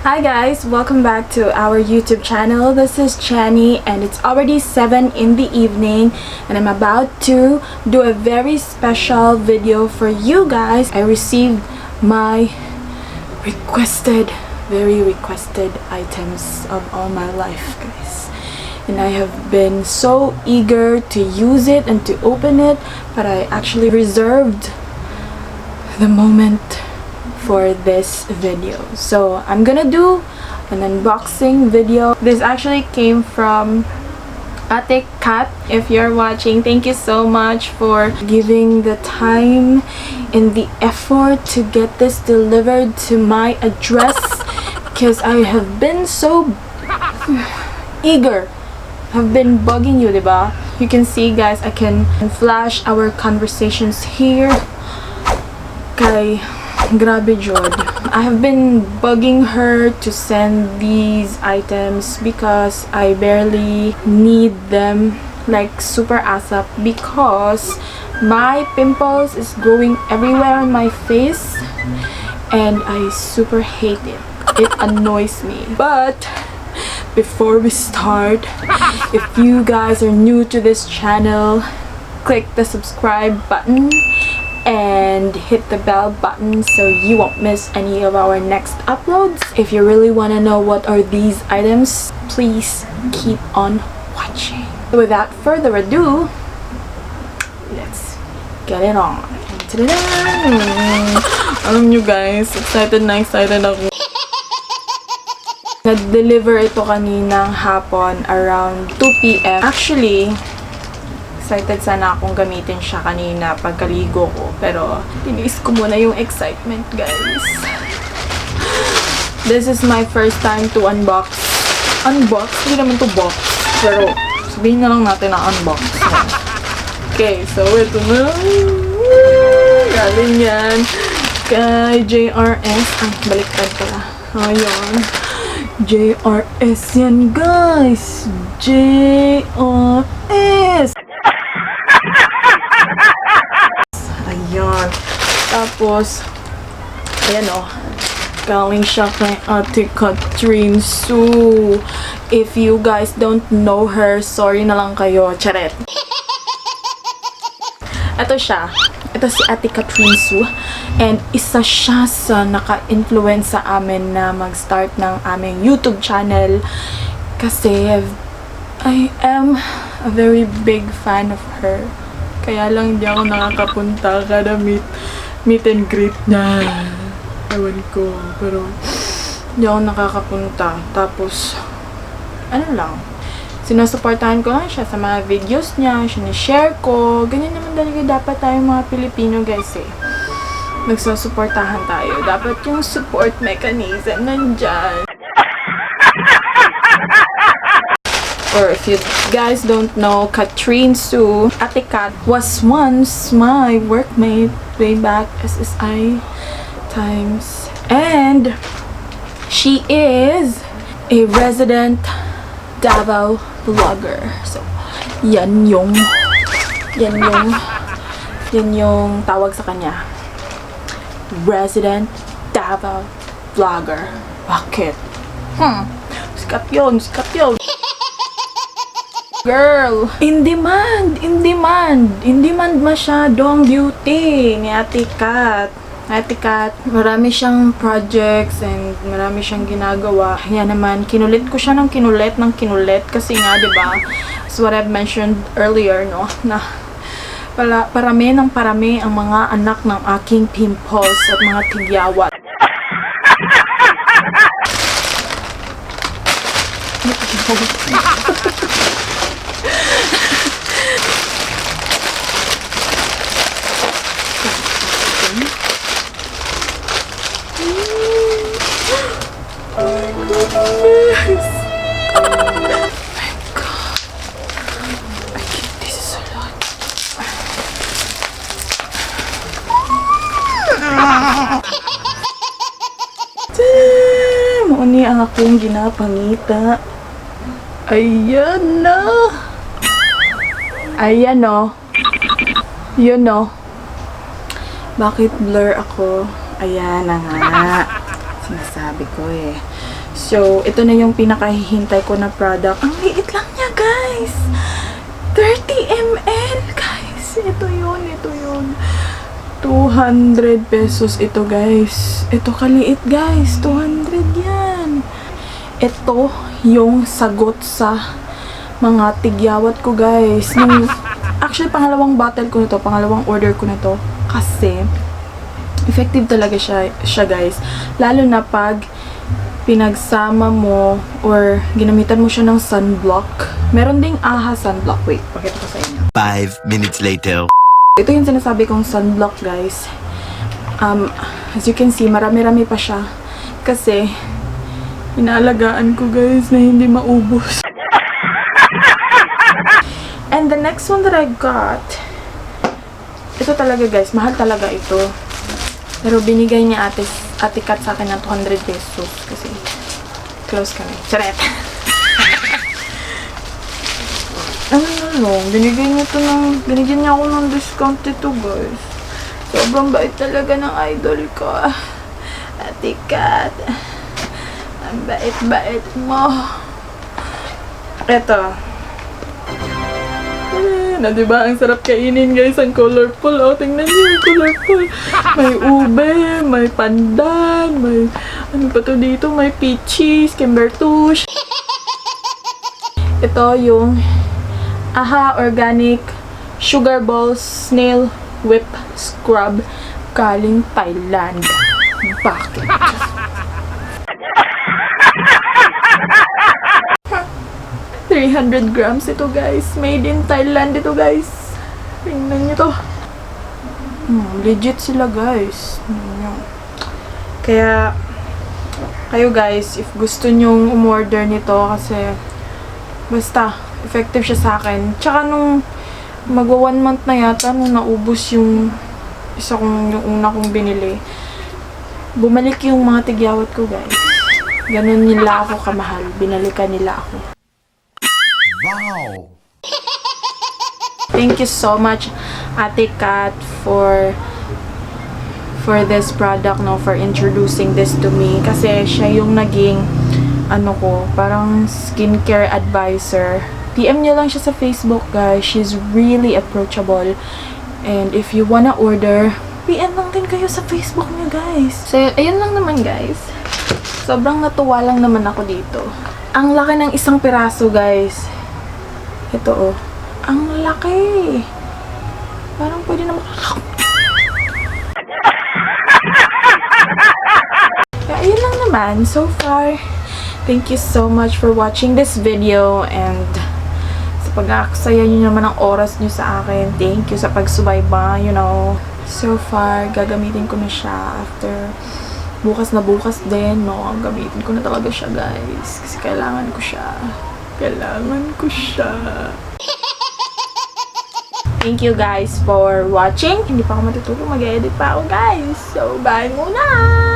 Hi guys, welcome back to our YouTube channel. This is Chani and it's already 7 in the evening and I'm about to do a very special video for you guys. I received my very requested items of all my life, guys. And I have been so eager to use it and to open it, but I actually reserved the moment for this video. So I'm gonna do an unboxing video. This actually came from Ate Kat. If you're watching, thank you so much for giving the time and the effort to get this delivered to my address, because I have been so eager. I've been bugging you, diba? You can see, guys, I can flash our conversations here. Kay grabe jud. I have been bugging her to send these items because I barely need them, like super ASAP, because my pimples is growing everywhere on my face and I super hate it. It annoys me. But before we start, if you guys are new to this channel, click the subscribe button and hit the bell button so you won't miss any of our next uploads. If you really want to know what are these items, please keep on watching. Without further ado, let's get it on. Alam nyo guys, excited ako. Na-deliver ito kaninang hapon around 2 PM. Actually, excited sana akong gamitin siya kanina pagkaligo ko, pero tiniis ko muna yung excitement, guys. This is my first time to unbox. Hindi naman to box, pero sabihin na lang natin na unbox. Okay, so ito na. Galing yan kay JRS. Baliktad pala. Ayun. JRS yan, guys. JRS. Ayan. Tapos, ayan o. Galing siya kay Ate Catherine Sue. If you guys don't know her, sorry na lang kayo. Charet. Ito siya. Ito si Ate Catherine Sue. And isa siya sa naka-influence sa amin na mag-start ng aming YouTube channel. Kasi I am a very big fan of her. Kaya lang di ako nakakapunta kada meet and greet na. Ewan ko. Pero di ako nakakapunta. Tapos, ano lang, sinusuportahan ko lang siya sa mga videos niya. Sinishare ko. Ganyan naman talaga dapat tayo mga Pilipino, guys, eh. Nagsusuportahan tayo. Dapat yung support mechanism nandyan. Or if you guys don't know, Catherine Sue, Ate Kat, was once my workmate way back SSI times. And she is a resident Davao vlogger. So, yan yung tawag sa kanya. Resident Davao vlogger. Bakit? Sikat yun. Girl, in demand masyadong beauty ni Ate Kat. Marami siyang projects and marami siyang ginagawa. Kaya naman, kinulit ko siya ng kinulit kasi nga, diba, as what I've mentioned earlier, no, na parami ang mga anak ng aking pimples at mga tigyawat. Mauni akong ginapangita. Ayan na. Ayan o. Yun o. Bakit blur ako? Ayan na nga. Sinasabi ko eh. So, ito na yung pinakahihintay ko na product. Ang liit lang niya, guys! 30 ml, guys! Ito yun. 200 pesos ito, guys. Ito kaliit, guys. 200 yan. Ito yung sagot sa mga tigyawat ko, guys. Actually, pangalawang bottle ko na to. Pangalawang order ko na to. Kasi, effective talaga siya, guys. Lalo na pag pinagsama mo or ginamitan mo siya ng sunblock. Meron ding AHA sunblock. Wait, pakita ko sa inyo. 5 minutes later. Ito yung sinasabi kong sunblock, guys. As you can see, marami-rami pa siya. Kasi, inaalagaan ko, guys, na hindi maubos. And the next one that I got, ito talaga, guys, mahal talaga ito. Pero binigay niya Ate Kat sa akin ng 200 pesos kasi close kami. Charet! Binigyan niya ako ng discount ito, guys. Sobrang bait talaga ng idol ko. Ate Kat. Ang bait-bait mo. Ito. Na, diba? Ang sarap kainin, guys. Ang colorful. Oh, tingnan niyo. Colorful. May ube, may pandan, may ano pa to dito? May peaches, kimbertush. Ito yung AHA Organic Sugar Balls Snail Whip Scrub galing Thailand. Bakit? $300 grams ito, guys. Made in Thailand ito, guys. Tingnan nyo to. Legit sila, guys. Kaya, kayo, guys, if gusto nyong umorder nito, kasi, basta, effective siya sa akin. Tsaka nung magwa 1 month na yata, nung naubos yung yung una kong binili, bumalik yung mga tigyawat ko, guys. Ganun nila ako kamahal. Binalikan nila ako. Wow! Thank you so much, Ate Kat, for this product, no, for introducing this to me. Kasi siya yung naging, parang skincare advisor. PM niyo lang siya sa Facebook, guys. She's really approachable. And if you wanna order, PM lang din kayo sa Facebook niyo, guys. So, ayun lang naman, guys. Sobrang natuwa lang naman ako dito. Ang laki ng isang piraso, guys. Ito, oh. Ang laki. Parang pwede na Kaya, ayun lang naman. So far, thank you so much for watching this video. And sa pag-aaksaya nyo naman ang oras nyo sa akin. Thank you sa pagsubayba, So far, gagamitin ko na siya after bukas na bukas din, no? Gamitin ko na talaga siya, guys. Kasi kailangan ko siya. Thank you, guys, for watching. Hindi pa ako matutulog. Mag-edit pa ako, guys. So, bye muna!